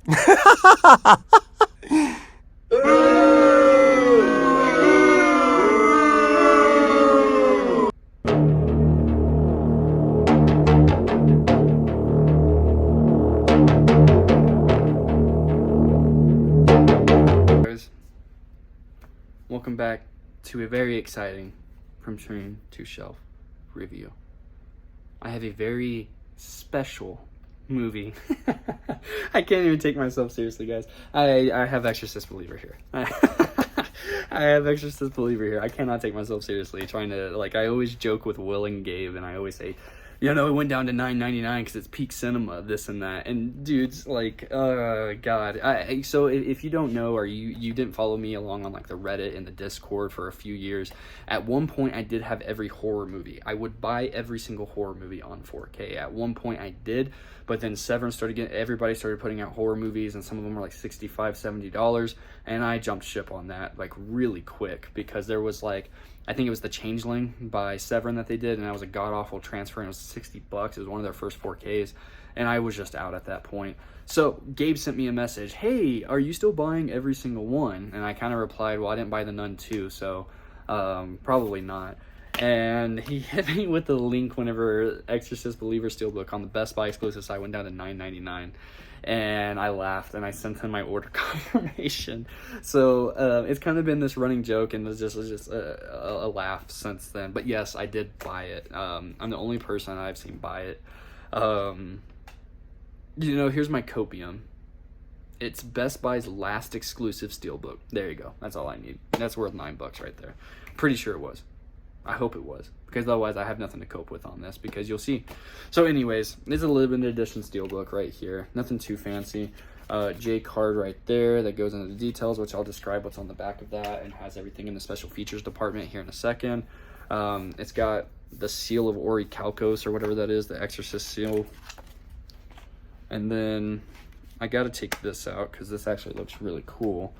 Welcome back to a very exciting From Train to Shelf review. I have a very special movie. I can't even take myself seriously, guys. I have Exorcist Believer here. I have Exorcist Believer here. I cannot take myself seriously trying to, like, I always joke with Will and Gabe, and I always say, you know, it went down to $9.99 because it's peak cinema, this and that. And dudes, like, God. So if you don't know, or you didn't follow me along on, like, the Reddit and the Discord for a few years, at one point I did have every horror movie. I would buy every single horror movie on 4K. At one point I did, but then Severance everybody started putting out horror movies, and some of them were like $65, $70, and I jumped ship on that, like, really quick, because there was, like, I think it was The Changeling by Severin that they did, and that was a god-awful transfer, and it was $60. It was one of their first 4Ks, and I was just out at that point. So Gabe sent me a message, hey, are you still buying every single one? And I kind of replied, well, I didn't buy The Nun 2, so probably not. And he hit me with the link whenever Exorcist Believer Steelbook on the Best Buy exclusive site went down to $9.99. And I laughed, and I sent him my order confirmation. So it's kind of been this running joke, and it's just a laugh since then. But yes, I did buy it. I'm the only person I've seen buy it. You know, here's my copium. It's Best Buy's last exclusive steelbook. There you go. That's all I need. That's worth $9 right there. Pretty sure it was. I hope it was, because otherwise I have nothing to cope with on this, because you'll see. So anyways, it's a limited edition steelbook right here. Nothing too fancy. J card right there that goes into the details, which I'll describe what's on the back of that, and has everything in the special features department here in a second. It's got the seal of Ori Calcos, or whatever that is, the Exorcist seal. And then I got to take this out because this actually looks really cool.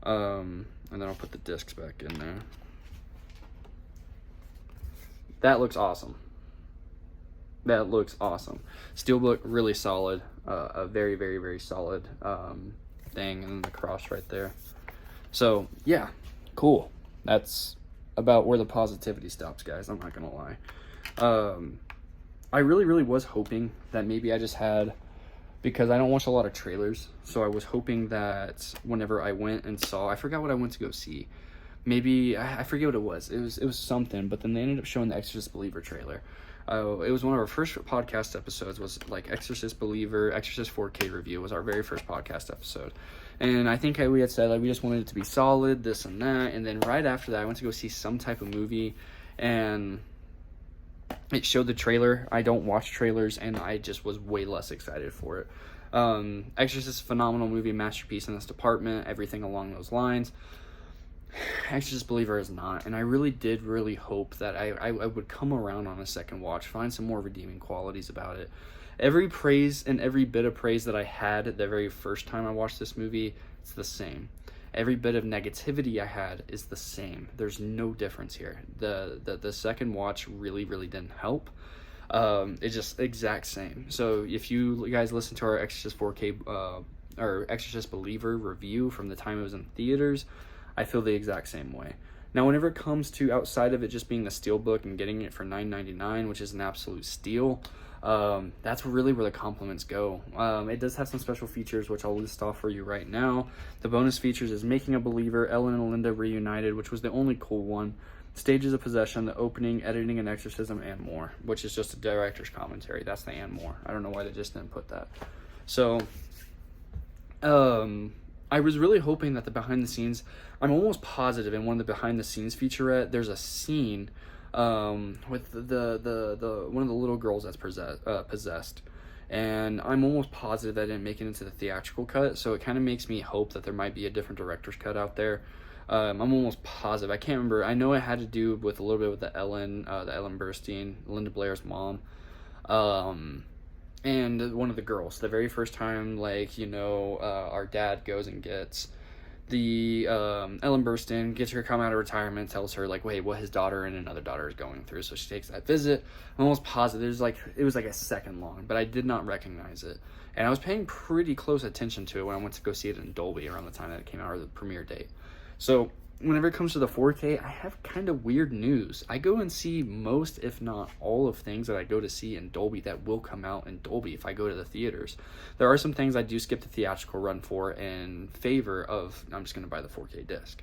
And then I'll put the discs back in there. That looks awesome. That looks awesome. Steelbook, really solid. A very, very, very solid thing, and then the cross right there. So, yeah, cool. That's about where the positivity stops, guys. I'm not going to lie. I really, really was hoping that maybe I just had, because I don't watch a lot of trailers, so I was hoping that whenever I went and saw, I forgot what I went to go see. Maybe, I forget what it was. It was something, but then they ended up showing the Exorcist Believer trailer. It was one of our first podcast episodes, was like Exorcist Believer, Exorcist 4K review was our very first podcast episode. And I think we had said, like, we just wanted it to be solid, this and that. And then right after that, I went to go see some type of movie, and it showed the trailer. I don't watch trailers, and I just was way less excited for it. Exorcist, phenomenal movie, masterpiece in this department, everything along those lines. Exorcist Believer is not, and I really did hope that I would come around on a second watch, find some more redeeming qualities about it. Every praise and every bit of praise that I had the very first time I watched this movie, it's the same. Every bit of negativity I had is the same. There's no difference here. The second watch really didn't help. It's just exact same. So if you guys listen to our Exorcist 4K or Exorcist Believer review from the time it was in theaters, I feel the exact same way. Now, whenever it comes to outside of it just being the steelbook and getting it for $9.99, which is an absolute steal, that's really where the compliments go. It does have some special features, which I'll list off for you right now. The bonus features is Making a Believer, Ellen and Linda Reunited, which was the only cool one, Stages of Possession, the opening, editing and exorcism, and more, which is just a director's commentary. That's the and more. I don't know why they just didn't put that. So, I was really hoping that the behind the scenes, I'm almost positive in one of the behind the scenes featurette, there's a scene with the one of the little girls that's possessed, and I'm almost positive that I didn't make it into the theatrical cut, so it kind of makes me hope that there might be a different director's cut out there. I'm almost positive. I can't remember. I know it had to do with a little bit with the Ellen Burstyn, Linda Blair's mom, and one of the girls. The very first time, like, you know, our dad goes and gets the Ellen Burstyn, gets her come out of retirement, tells her, like, wait, what his daughter and another daughter is going through. So she takes that visit. I'm almost positive it was like a second long, but I did not recognize it. And I was paying pretty close attention to it when I went to go see it in Dolby around the time that it came out, or the premiere date. So whenever it comes to the 4K, I have kind of weird news. I go and see most, if not all, of things that I go to see in Dolby that will come out in Dolby if I go to the theaters. There are some things I do skip the theatrical run for in favor of, I'm just going to buy the 4K disc.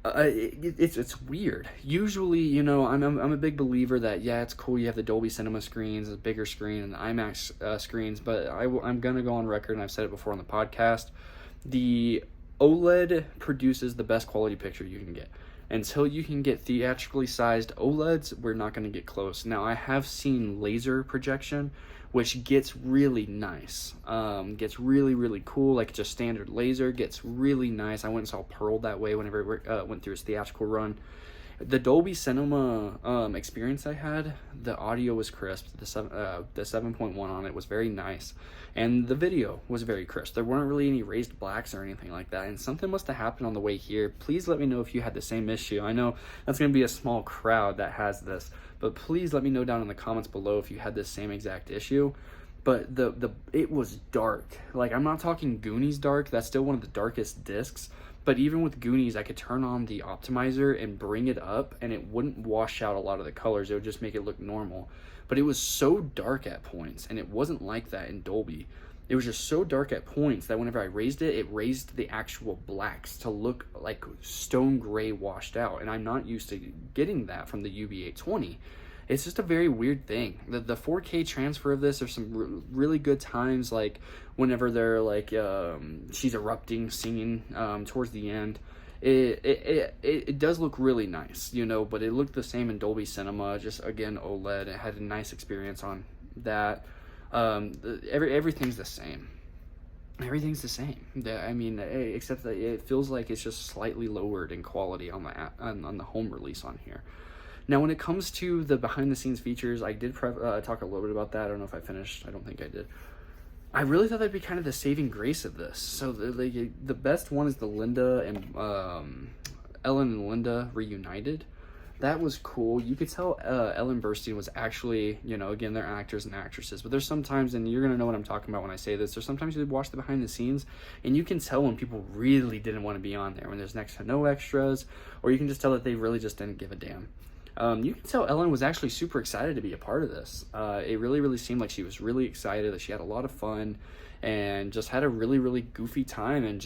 It's weird. Usually, you know, I'm a big believer that, yeah, it's cool you have the Dolby Cinema screens, a bigger screen, and the IMAX screens, but I'm going to go on record, and I've said it before on the podcast, the OLED produces the best quality picture you can get. Until you can get theatrically sized OLEDs, we're not going to get close. Now, I have seen laser projection, which gets really nice. Gets really, really cool. Like just standard laser gets really nice. I went and saw Pearl that way whenever it went through its theatrical run. The Dolby Cinema experience I had, the audio was crisp. The 7.1 on it was very nice. And the video was very crisp. There weren't really any raised blacks or anything like that. And something must have happened on the way here. Please let me know if you had the same issue. I know that's going to be a small crowd that has this. But please let me know down in the comments below if you had the same exact issue. But it was dark. Like, I'm not talking Goonies dark. That's still one of the darkest discs. But even with Goonies, I could turn on the optimizer and bring it up, and it wouldn't wash out a lot of the colors. It would just make it look normal. But it was so dark at points, and it wasn't like that in Dolby. It was just so dark at points that whenever I raised it, it raised the actual blacks to look like stone gray washed out. And I'm not used to getting that from the UB820. It's just a very weird thing. The 4K transfer of this, there's some really good times, like whenever they're like she's erupting scene towards the end. It does look really nice, you know, but it looked the same in Dolby Cinema. Just again, OLED. It had a nice experience on that. Everything's the same. Everything's the same. I mean, except that it feels like it's just slightly lowered in quality on the home release on here. Now, when it comes to the behind-the-scenes features, I did talk a little bit about that. I don't know if I finished. I don't think I did. I really thought that'd be kind of the saving grace of this. So the best one is the Linda and Ellen and Linda reunited. That was cool. You could tell Ellen Burstyn was actually, you know, again, they're actors and actresses, but there's sometimes, and you're going to know what I'm talking about when I say this, there's sometimes you watch the behind the scenes and you can tell when people really didn't want to be on there, when there's next to no extras, or you can just tell that they really just didn't give a damn. You can tell Ellen was actually super excited to be a part of this. It really seemed like she was really excited, that she had a lot of fun and just had a really goofy time, and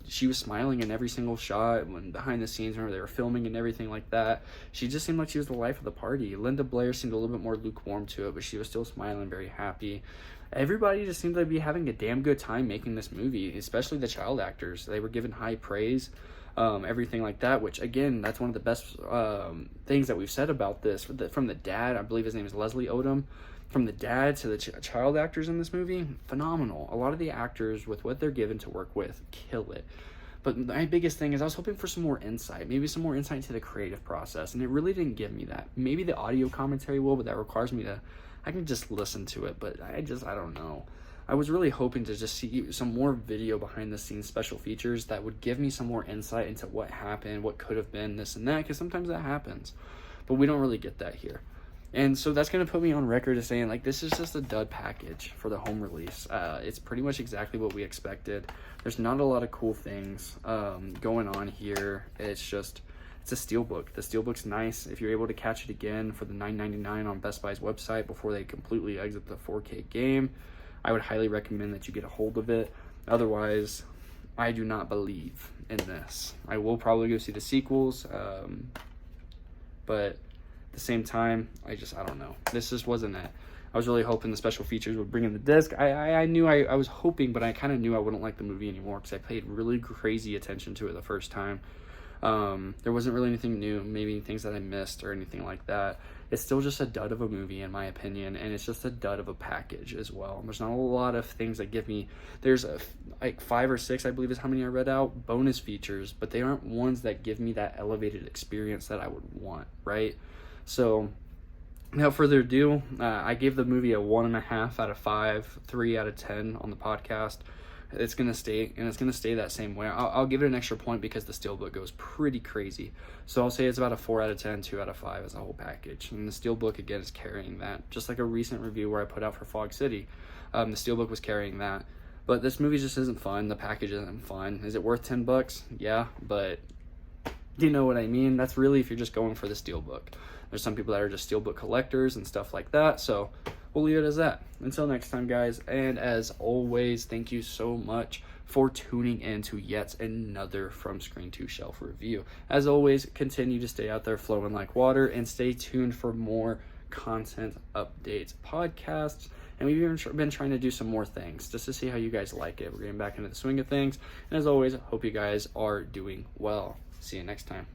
she was smiling in every single shot when behind the scenes whenever they were filming and everything like that. She just seemed like she was the life of the party. Linda Blair seemed a little bit more lukewarm to it, but she was still smiling, very happy. Everybody just seemed to be having a damn good time making this movie, especially the child actors. They were given high praise. Everything like that, which again, that's one of the best things that we've said about this. From the dad, I believe his name is Leslie Odom, from the dad to the child actors in this movie, phenomenal. A lot of the actors, with what they're given to work with, kill it. But my biggest thing is I was hoping for some more insight, maybe some more insight into the creative process, and it really didn't give me that. Maybe the audio commentary will, but that requires me to, I can just listen to it, but I don't know. I was really hoping to just see some more video behind the scenes special features that would give me some more insight into what happened, what could have been, this and that, because sometimes that happens. But we don't really get that here. And so that's going to put me on record as saying, like, this is just a dud package for the home release. It's pretty much exactly what we expected. There's not a lot of cool things going on here. It's a steelbook. The steelbook's nice. If you're able to catch it again for the $9.99 on Best Buy's website before they completely exit the 4K game, I would highly recommend that you get a hold of it. Otherwise, I do not believe in this. I will probably go see the sequels, but at the same time, I don't know. This just wasn't it. I was really hoping the special features would bring in the disc. I knew I was hoping, but I kind of knew I wouldn't like the movie anymore because I paid really crazy attention to it the first time. There wasn't really anything new, maybe things that I missed or anything like that. It's still just a dud of a movie in my opinion, and it's just a dud of a package as well. There's not a lot of things that give me, there's like 5 or 6, I believe is how many I read out, bonus features, but they aren't ones that give me that elevated experience that I would want, right? So without further ado, I gave the movie a 1.5 out of 5, 3 out of 10 on the podcast. It's gonna stay, and it's gonna stay that same way. I'll give it an extra point because the steelbook goes pretty crazy. So I'll say it's about a 4 out of 10, 2 out of 5 as a whole package. And the steelbook again is carrying that. Just like a recent review where I put out for Fog City. The Steelbook was carrying that. But this movie just isn't fun. The package isn't fun. Is it worth $10? Yeah, but you know what I mean? That's really if you're just going for the Steelbook. There's some people that are just Steelbook collectors and stuff like that, so we'll leave it as that. Until next time, guys, and as always, thank you so much for tuning in to yet another From Screen to Shelf review. As always, continue to stay out there flowing like water, and stay tuned for more content updates, podcasts, and we've even been trying to do some more things just to see how you guys like it. We're getting back into the swing of things, and as always, hope you guys are doing well. See you next time.